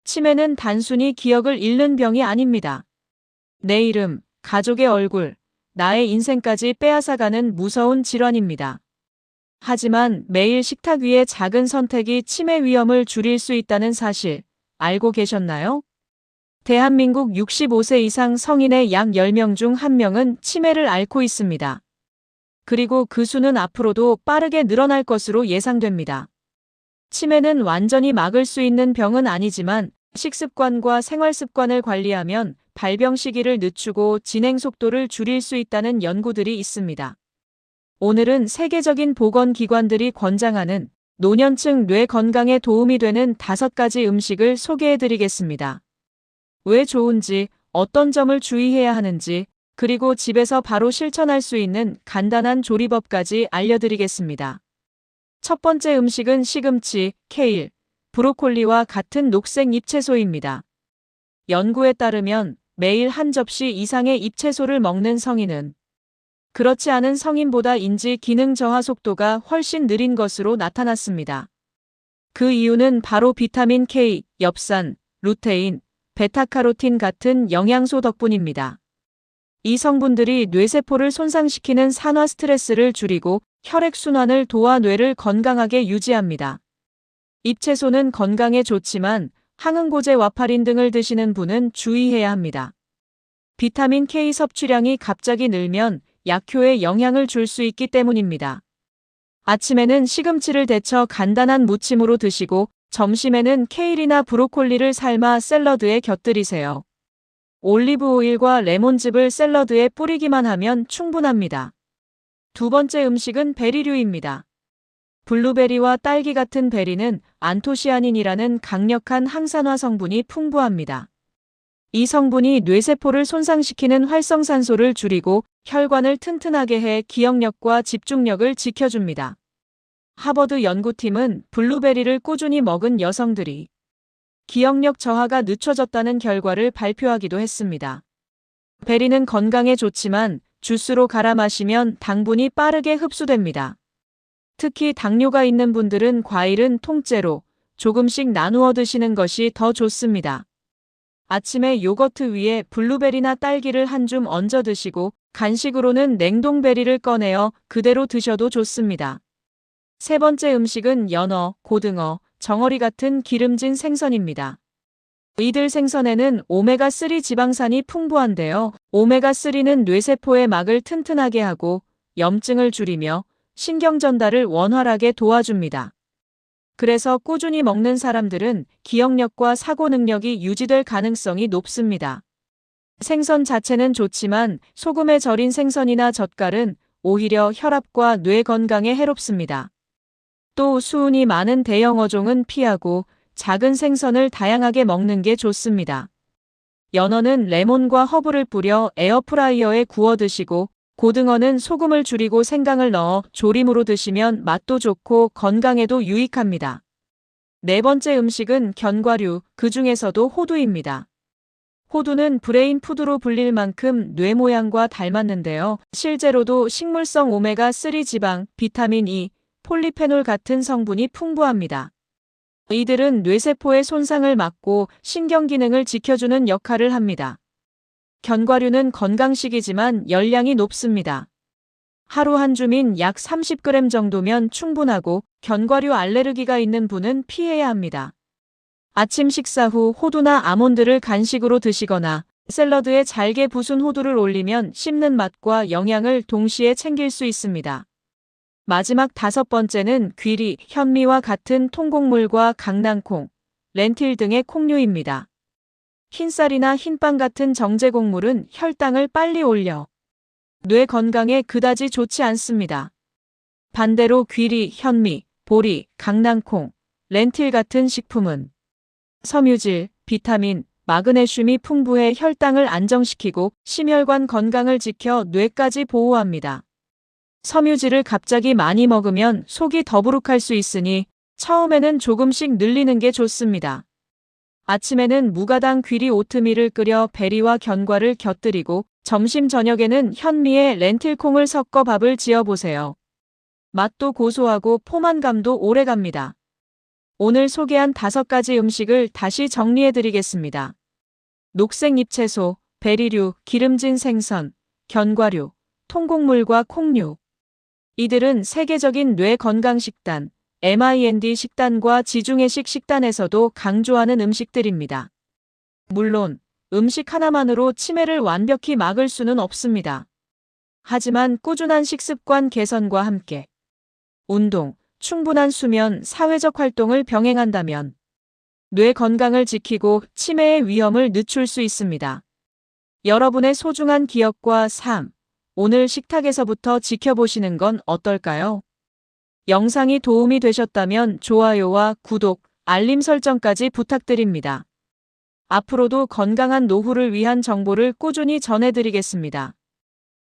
치매는 단순히 기억을 잃는 병이 아닙니다. 내 이름, 가족의 얼굴, 나의 인생까지 빼앗아가는 무서운 질환입니다. 하지만 매일 식탁 위의 작은 선택이 치매 위험을 줄일 수 있다는 사실 알고 계셨나요? 대한민국 65세 이상 성인의 약 10명 중 1명은 치매를 앓고 있습니다. 그리고 그 수는 앞으로도 빠르게 늘어날 것으로 예상됩니다. 치매는 완전히 막을 수 있는 병은 아니지만 식습관과 생활습관을 관리하면 발병 시기를 늦추고 진행 속도를 줄일 수 있다는 연구들이 있습니다. 오늘은 세계적인 보건기관들이 권장하는 노년층 뇌 건강에 도움이 되는 5가지 음식을 소개해드리겠습니다. 왜 좋은지, 어떤 점을 주의해야 하는지, 그리고 집에서 바로 실천할 수 있는 간단한 조리법까지 알려드리겠습니다. 첫 번째 음식은 시금치, 케일, 브로콜리와 같은 녹색 잎채소입니다. 연구에 따르면 매일 한 접시 이상의 잎채소를 먹는 성인은 그렇지 않은 성인보다 인지 기능 저하 속도가 훨씬 느린 것으로 나타났습니다. 그 이유는 바로 비타민 K, 엽산, 루테인, 베타카로틴 같은 영양소 덕분입니다. 이 성분들이 뇌세포를 손상시키는 산화 스트레스를 줄이고 혈액순환을 도와 뇌를 건강하게 유지합니다. 잎채소는 건강에 좋지만 항응고제 와파린 등을 드시는 분은 주의해야 합니다. 비타민 K 섭취량이 갑자기 늘면 약효에 영향을 줄 수 있기 때문입니다. 아침에는 시금치를 데쳐 간단한 무침으로 드시고 점심에는 케일이나 브로콜리를 삶아 샐러드에 곁들이세요. 올리브 오일과 레몬즙을 샐러드에 뿌리기만 하면 충분합니다. 두 번째 음식은 베리류입니다. 블루베리와 딸기 같은 베리는 안토시아닌이라는 강력한 항산화 성분이 풍부합니다. 이 성분이 뇌세포를 손상시키는 활성산소를 줄이고 혈관을 튼튼하게 해 기억력과 집중력을 지켜줍니다. 하버드 연구팀은 블루베리를 꾸준히 먹은 여성들이 기억력 저하가 늦춰졌다는 결과를 발표하기도 했습니다. 베리는 건강에 좋지만 주스로 갈아 마시면 당분이 빠르게 흡수됩니다. 특히 당뇨가 있는 분들은 과일은 통째로 조금씩 나누어 드시는 것이 더 좋습니다. 아침에 요거트 위에 블루베리나 딸기를 한 줌 얹어 드시고 간식으로는 냉동베리를 꺼내어 그대로 드셔도 좋습니다. 세 번째 음식은 연어, 고등어, 정어리 같은 기름진 생선입니다. 이들 생선에는 오메가3 지방산이 풍부한데요. 오메가3는 뇌세포의 막을 튼튼하게 하고 염증을 줄이며 신경 전달을 원활하게 도와줍니다. 그래서 꾸준히 먹는 사람들은 기억력과 사고 능력이 유지될 가능성이 높습니다. 생선 자체는 좋지만 소금에 절인 생선이나 젓갈은 오히려 혈압과 뇌 건강에 해롭습니다. 또 수은이 많은 대형 어종은 피하고 작은 생선을 다양하게 먹는 게 좋습니다. 연어는 레몬과 허브를 뿌려 에어프라이어에 구워 드시고 고등어는 소금을 줄이고 생강을 넣어 조림으로 드시면 맛도 좋고 건강에도 유익합니다. 네 번째 음식은 견과류, 그 중에서도 호두입니다. 호두는 브레인 푸드로 불릴 만큼 뇌 모양과 닮았는데요. 실제로도 식물성 오메가3 지방, 비타민 E, 폴리페놀 같은 성분이 풍부합니다. 이들은 뇌세포의 손상을 막고 신경 기능을 지켜주는 역할을 합니다. 견과류는 건강식이지만 열량이 높습니다. 하루 한 줌인 약 30g 정도면 충분하고 견과류 알레르기가 있는 분은 피해야 합니다. 아침 식사 후 호두나 아몬드를 간식으로 드시거나 샐러드에 잘게 부순 호두를 올리면 씹는 맛과 영양을 동시에 챙길 수 있습니다. 마지막 5번째는 귀리, 현미와 같은 통곡물과 강낭콩, 렌틸 등의 콩류입니다. 흰쌀이나 흰빵 같은 정제곡물은 혈당을 빨리 올려 뇌 건강에 그다지 좋지 않습니다. 반대로 귀리, 현미, 보리, 강낭콩, 렌틸 같은 식품은 섬유질, 비타민, 마그네슘이 풍부해 혈당을 안정시키고 심혈관 건강을 지켜 뇌까지 보호합니다. 섬유질을 갑자기 많이 먹으면 속이 더부룩할 수 있으니 처음에는 조금씩 늘리는 게 좋습니다. 아침에는 무가당 귀리 오트밀을 끓여 베리와 견과를 곁들이고 점심 저녁에는 현미에 렌틸콩을 섞어 밥을 지어보세요. 맛도 고소하고 포만감도 오래갑니다. 오늘 소개한 5가지 음식을 다시 정리해드리겠습니다. 녹색 잎채소, 베리류, 기름진 생선, 견과류, 통곡물과 콩류. 이들은 세계적인 뇌 건강 식단, MIND 식단과 지중해식 식단에서도 강조하는 음식들입니다. 물론 음식 하나만으로 치매를 완벽히 막을 수는 없습니다. 하지만 꾸준한 식습관 개선과 함께 운동, 충분한 수면, 사회적 활동을 병행한다면 뇌 건강을 지키고 치매의 위험을 늦출 수 있습니다. 여러분의 소중한 기억과 삶, 오늘 식탁에서부터 지켜보시는 건 어떨까요? 영상이 도움이 되셨다면 좋아요와 구독, 알림 설정까지 부탁드립니다. 앞으로도 건강한 노후를 위한 정보를 꾸준히 전해드리겠습니다.